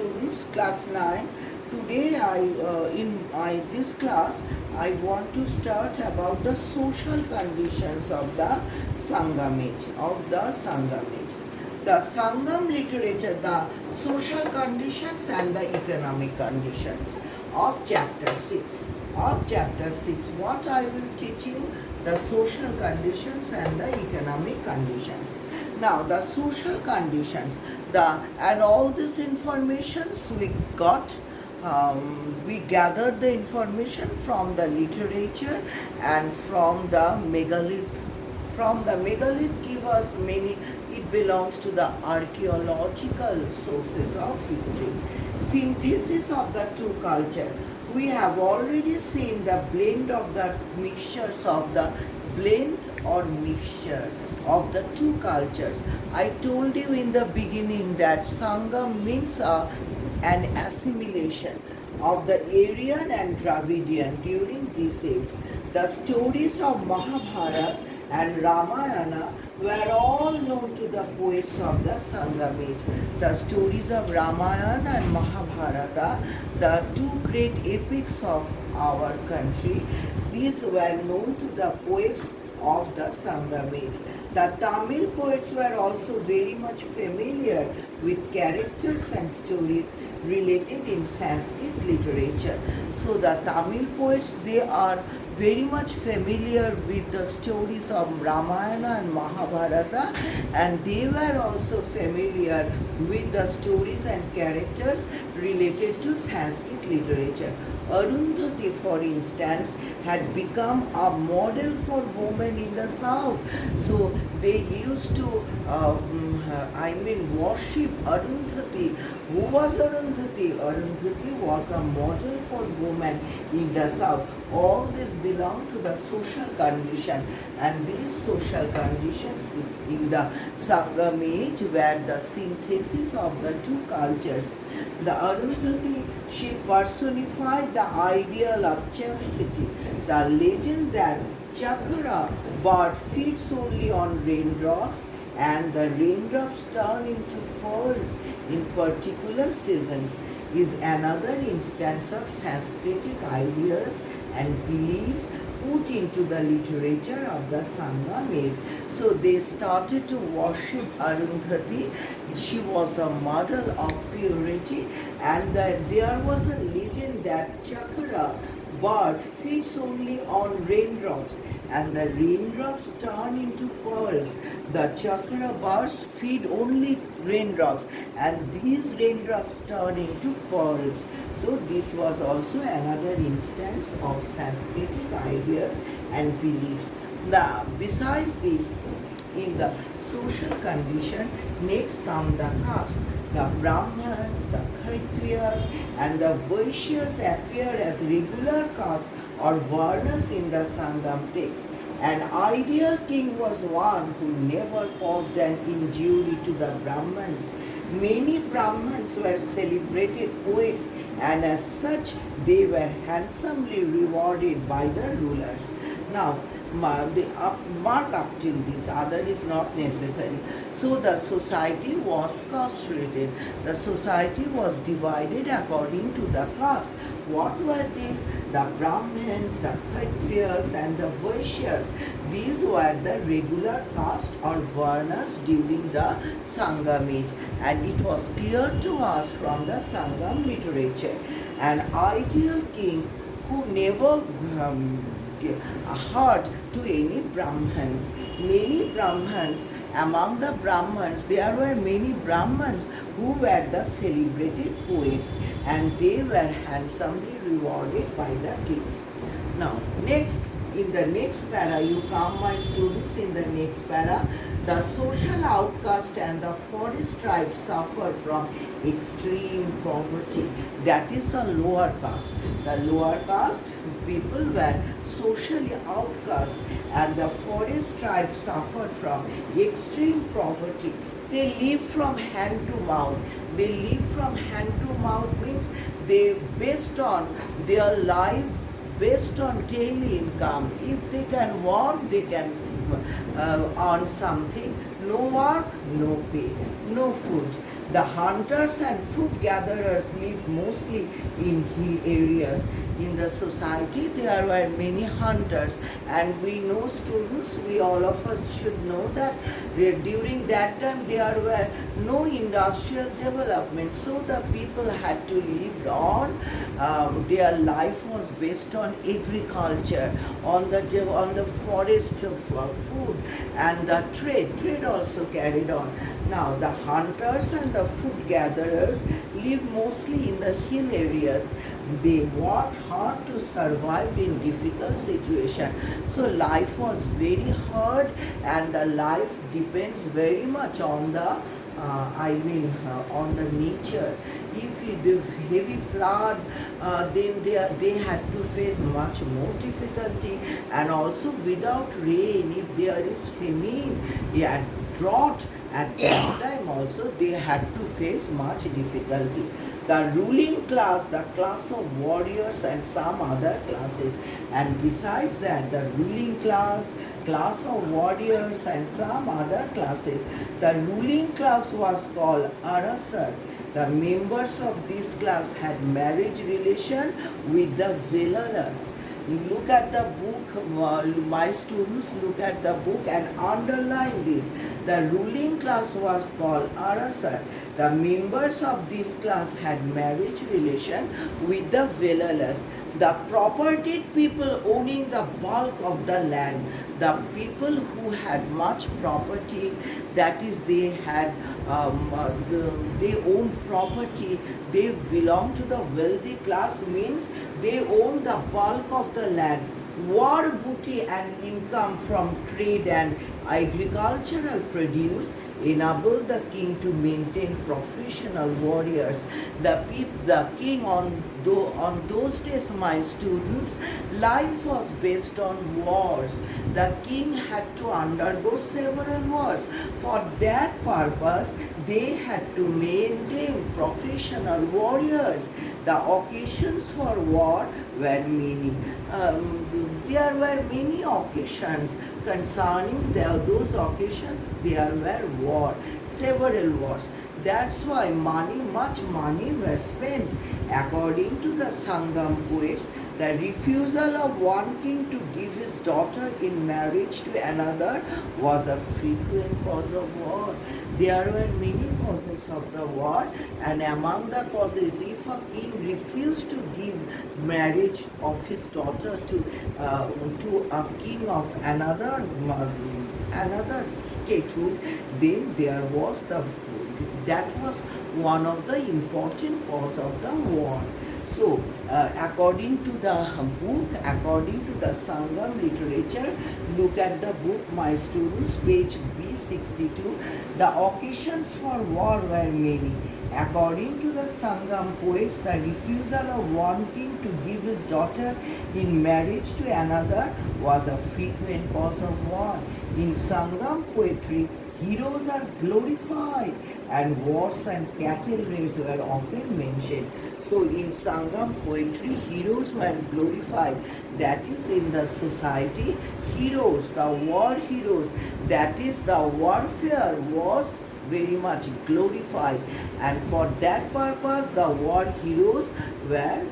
students, class 9. Today in this class I want to start about the social conditions of the Sangam age, The Sangam literature, the social conditions and the economic conditions of chapter 6. What I will teach you, the social conditions and the economic conditions. Now the social conditions, and all this informations we gathered the information from the literature and from the megalith. From the megalith give us many, it belongs to the archaeological sources of history. Synthesis of the two culture. We have already seen the blend of the mixtures of the blend or mixture of the two cultures. I told you in the beginning that Sangam means an assimilation of the Aryan and Dravidian during this age. The stories of Mahabharata and Ramayana were all known to the poets of the Sangam age. The stories of Ramayana and Mahabharata, the two great epics of our country, these were known to the poets of the Sangam age. The Tamil poets were also very much familiar with characters and stories related in Sanskrit literature. So the Tamil poets, they are very much familiar with the stories of Ramayana and Mahabharata, and they were also familiar with the stories and characters related to Sanskrit literature. Arundhati, for instance, had become a model for women in the south. So they used to, worship Arundhati. Who was Arundhati? Arundhati was a model for women in the south. All this belong to the social condition, and these social conditions in the Sangam age were the synthesis of the two cultures. The Arundhati, she personified the ideal of chastity. The legend that Chakra bird feeds only on raindrops and the raindrops turn into pearls in particular seasons is another instance of Sanskritic ideas and beliefs put into the literature of the Sangam age. So they started to worship Arundhati. She was a model of purity, and that there was a legend that Chakra bird feeds only on raindrops and the raindrops turn into pearls. The Chakra birds feed only raindrops and these raindrops turn into pearls. So this was also another instance of Sanskritic ideas and beliefs. Now, besides this, in the social condition, next come the caste. The Brahmins, the Kshatriyas, and the Vaishyas appear as regular caste or varnas in the Sangam text. An ideal king was one who never caused an injury to the Brahmins. Many Brahmins were celebrated poets, and as such they were handsomely rewarded by the rulers. Now, mark up till this, other is not necessary. So the society was castrated. The society was divided according to the caste. What were these? The Brahmins, the Kshatriyas and the Vaishyas. These were the regular caste or varnas during the Sangam age, and it was clear to us from the Sangam literature. An ideal king who never hurt to any Brahmins. Many Brahmins, among the Brahmins, there were many Brahmins who were the celebrated poets, and they were handsomely rewarded by the kings. Now, in the next para, you come, my students, in the next para, the social outcast and the forest tribes suffer from extreme poverty. That is the lower caste. The lower caste people were socially outcast, and the forest tribes suffered from extreme poverty. They live from hand to mouth. They live from hand to mouth means they based on their life based on daily income. If they can work, they can earn something. No work, no pay, no food. The hunters and food gatherers lived mostly in hill areas. In the society, there were many hunters, and we know, students, we all of us should know that during that time there were no industrial development, so the people had to live on. Their life was based on agriculture, on the forest of food, and the trade also carried on. Now the hunters and the food gatherers lived mostly in the hill areas. They worked hard to survive in difficult situations. So life was very hard, and the life depends very much on the on the nature. If the heavy flood, then they had to face much more difficulty, and also without rain, if there is famine, yeah, drought, at that time also they had to face much difficulty. The ruling class, the class of warriors and some other classes, and besides that, the ruling class, class of warriors and some other classes, the ruling class was called Arasar. The members of this class had marriage relation with the Velalas. Look at the book, my students, look at the book and underline this. The ruling class was called Arasar. The members of this class had marriage relation with the Velalas, the propertied people owning the bulk of the land, the people who had much property, that is, they had they owned property, they belong to the wealthy class, means they own the bulk of the land. War booty and income from trade and agricultural produce enable the king to maintain professional warriors. The king on those days, my students, life was based on wars. The king had to undergo several wars. For that purpose, they had to maintain professional warriors. The occasions for war were many. There were many occasions concerning those occasions. There were war, several wars. That's why much money was spent. According to the Sangam poets, the refusal of one king to give his daughter in marriage to another was a frequent cause of war. There were many causes of the war, and among the causes, if a king refused to give marriage of his daughter to a king of another statehood, then that was one of the important cause of the war. So, according to the book, according to the Sangam literature, look at the book, my students, page B62. The occasions for war were many. According to the Sangam poets, the refusal of one king to give his daughter in marriage to another was a frequent cause of war. In Sangam poetry, heroes are glorified, and wars and cattle raids were often mentioned. So in Sangam poetry, heroes were glorified. That is, in the society, heroes, the war heroes, that is, the warfare was very much glorified, and for that purpose the war heroes were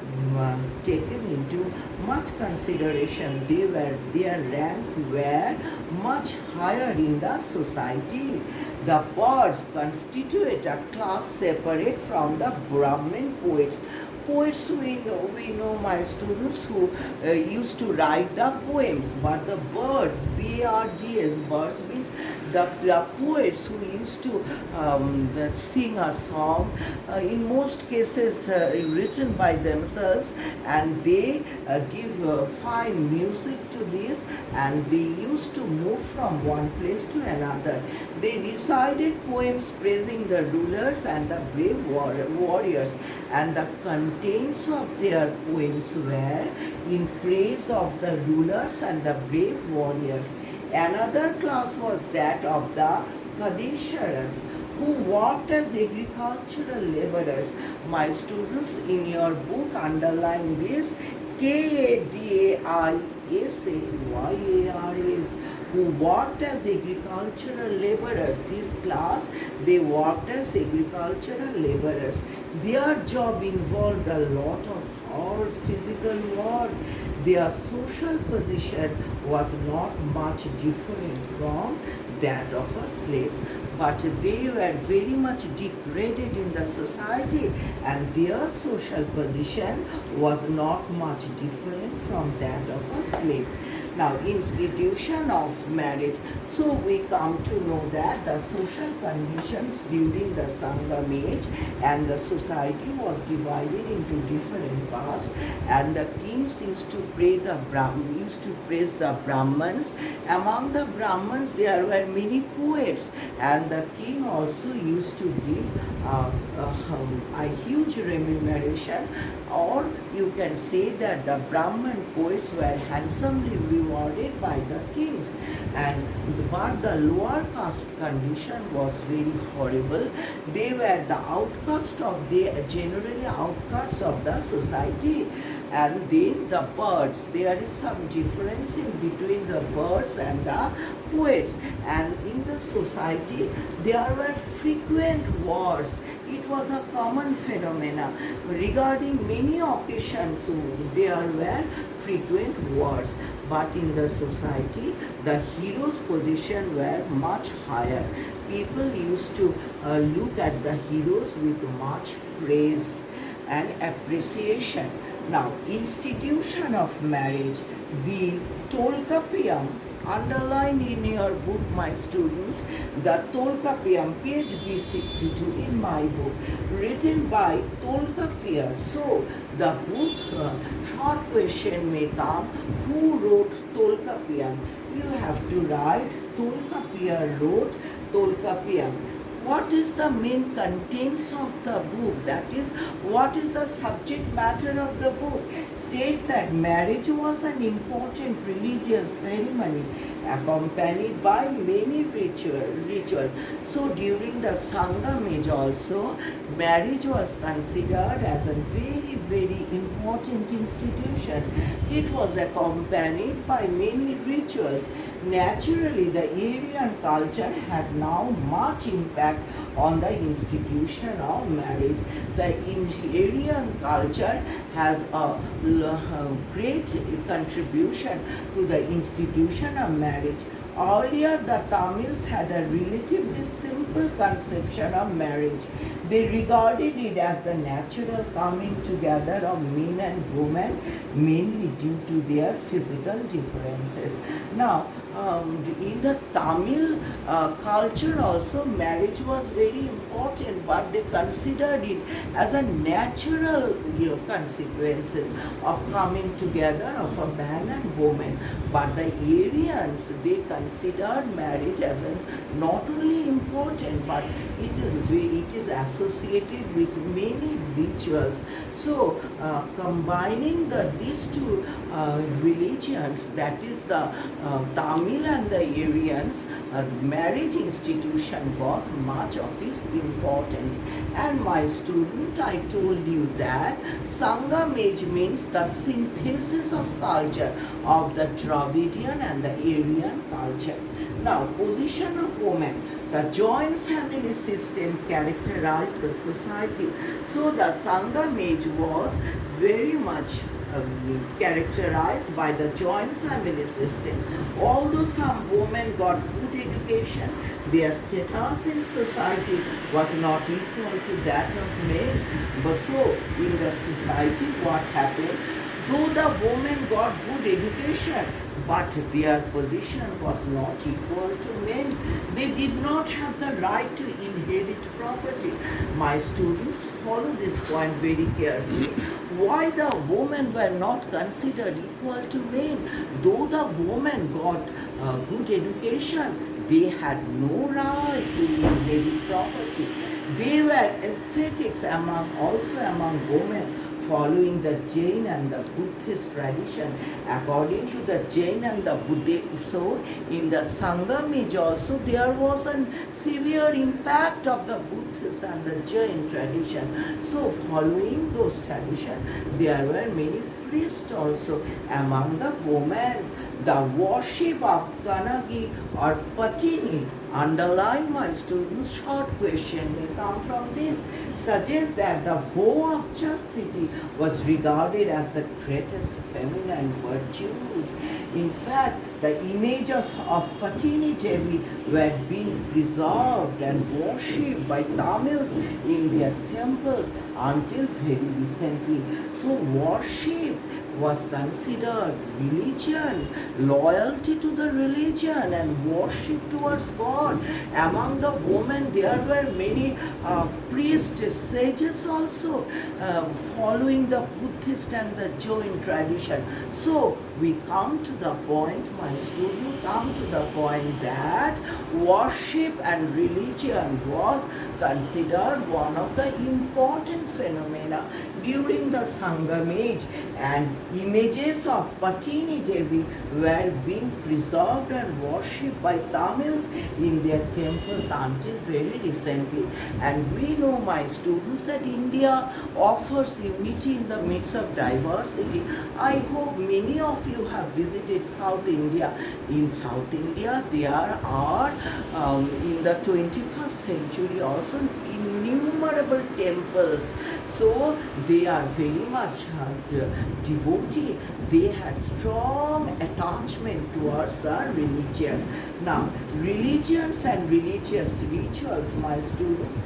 taken into much consideration. Their rank were much higher in the society. The bards constitute a class separate from the Brahmin poets. Poets, we know, my students, who used to write the poems, but the birds, B-A-R-D-S, birds means the poets who used to sing a song, in most cases written by themselves, and they give fine music to this, and they used to move from one place to another. They recited poems praising the rulers and the brave warriors, and the contents of their poems were in praise of the rulers and the brave warriors. Another class was that of the Kadesharas, who worked as agricultural laborers. My students, in your book, underline this: Kadaisayaras, who worked as agricultural laborers. This class, they worked as agricultural laborers. Their job involved a lot of hard physical work. Their social position was not much different from that of a slave, but they were very much degraded in the society, and their social position was not much different from that of a slave. Now, institution of marriage. So we come to know that the social conditions during the Sangam age and the society was divided into different castes, and the kings used to praise the Brahmins. Among the Brahmins there were many poets, and the king also used to give a huge remuneration, or you can say that the Brahman poets were handsomely rewarded by the kings. And but the lower caste condition was very horrible. They were the generally outcasts of the society. And then the birds, there is some difference in between the birds and the poets. And in the society there were frequent wars. It was a common phenomena. Regarding many occasions there were frequent wars. But in the society the heroes' position were much higher. People used to look at the heroes with much praise and appreciation. Now, institution of marriage, the Tolkappiyam, underlined in your book, my students, the Tolkappiyam, page B62 in my book, written by Tolkappiyar. So, the book, short question may come, who wrote Tolkappiyam? You have to write Tolkappiyar wrote Tolkappiyam. What is the main contents of the book? That is, what is the subject matter of the book? States that marriage was an important religious ceremony accompanied by many rituals. So during the Sangam age also, marriage was considered as a very, very important institution. It was accompanied by many rituals. Naturally, the Aryan culture had now much impact on the institution of marriage. The Aryan culture has a great contribution to the institution of marriage. Earlier, the Tamils had a relatively simple conception of marriage. They regarded it as the natural coming together of men and women, mainly due to their physical differences. Now, in the Tamil culture also, marriage was very important, but they considered it as a natural consequences of coming together of a man and woman. But the Aryans, they considered marriage as not only important, but it is associated with many rituals. So, combining these two religions, that is the Tamil and the Aryans, marriage institution got much of its importance. And my student, I told you that Sangam age means the synthesis of culture of the Dravidian and the Aryan culture. Now, position of women. The joint family system characterized the society. So the Sangam age was very much characterized by the joint family system. Although some women got good education, their status in society was not equal to that of men. But so in the society what happened? Though the women got good education, but their position was not equal to men. They did not have the right to inherit property. My students, follow this point very carefully. Why the women were not considered equal to men? Though the women got good education, they had no right to inherit property. They were aesthetics also among women, following the Jain and the Buddhist tradition. According to the Jain and the Buddhist, so in the Sangam age also there was a severe impact of the Buddhist and the Jain tradition. So following those traditions, there were many priests also among the women. The worship of Kanagi or Patini, underline my students, short question may come from this, suggests that the vow of chastity was regarded as the greatest feminine virtues. In fact, the images of Patini Devi were being preserved and worshipped by Tamils in their temples until very recently. So worship was considered religion, loyalty to the religion and worship towards God. Among the women there were many priests, sages also following the Buddhist and the Jain tradition. So we come to the point, my student, come to the point that worship and religion was considered one of the important phenomena during the Sangam age, and images of Patini Devi were being preserved and worshipped by Tamils in their temples until very recently. And we know, my students, that India offers unity in the midst of diversity. I hope many of you have visited South India. In South India there are in the 21st century also innumerable temples. So they are very much devotee. They had strong attachment towards the religion. Now, religions and religious rituals, my students,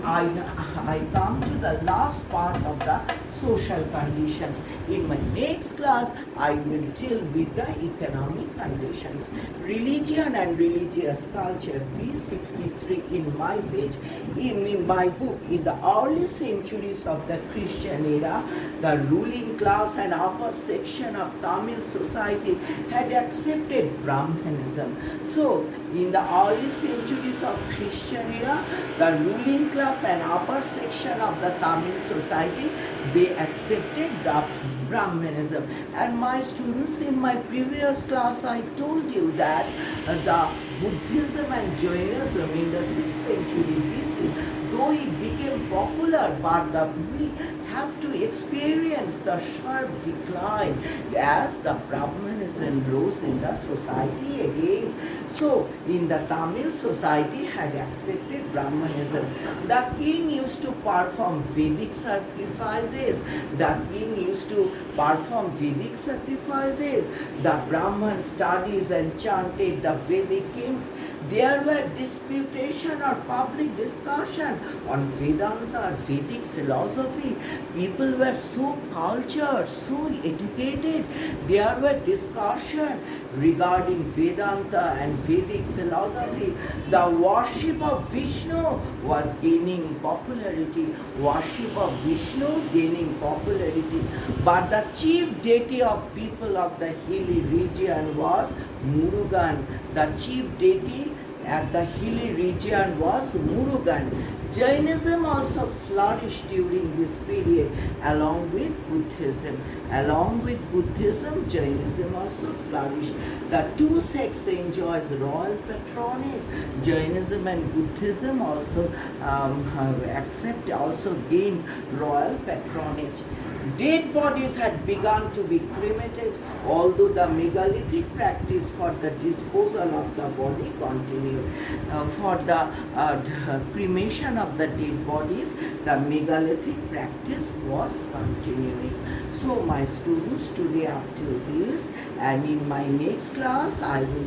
I come to the last part of the social conditions. In my next class, I will deal with the economic conditions. Religion and religious culture, B63 in my page. In my book, in the early centuries of the Christian era, the ruling class and upper section of Tamil society had accepted Brahmanism. So, in the early centuries of Christian era, the ruling class and upper section of the Tamil society, they accepted the Brahmanism. And my students, in my previous class, I told you that the Buddhism and Jainism in the 6th century BC, though it became popular, but we have to experience the sharp decline as the Brahmanism rose in the society again. So, in the Tamil society had accepted Brahmanism. The king used to perform Vedic sacrifices. The king used to perform Vedic sacrifices. The Brahman studies and chanted the Vedic hymns. There were disputation or public discussion on Vedanta, Vedic philosophy. People were so cultured, so educated. There were discussion regarding Vedanta and Vedic philosophy. The worship of Vishnu was gaining popularity. Worship of Vishnu gaining popularity. But the chief deity of people of the hilly region was Murugan. The chief deity at the hilly region was Murugan. Jainism also flourished during this period along with Buddhism. Along with Buddhism, Jainism also flourished. The two sects enjoys royal patronage. Jainism and Buddhism also gained royal patronage. Dead bodies had begun to be cremated, although the megalithic practice for the disposal of the body continued. For the cremation of the dead bodies, the megalithic practice was continuing. So my students, today up till this, and in my next class I will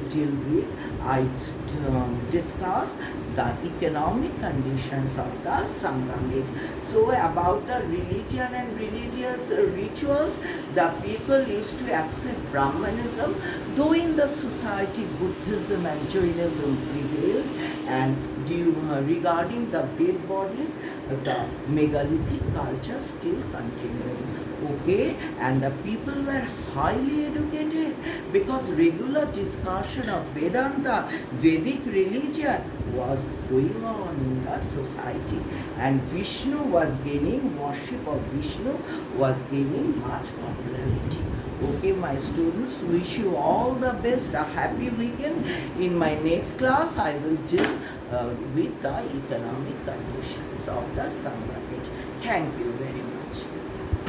discuss the economic conditions of the Sangam age. So about the religion and religious rituals, the people used to accept Brahmanism, though in the society Buddhism and Jainism prevailed, and regarding the dead bodies, the megalithic culture still continuing. Okay, and the people were highly educated because regular discussion of Vedanta, Vedic religion was going on in the society, and Vishnu was gaining, worship of Vishnu was gaining much popularity. Okay, my students, wish you all the best, a happy weekend. In my next class, I will deal with the economic conditions of the Sangam age. Thank you very much.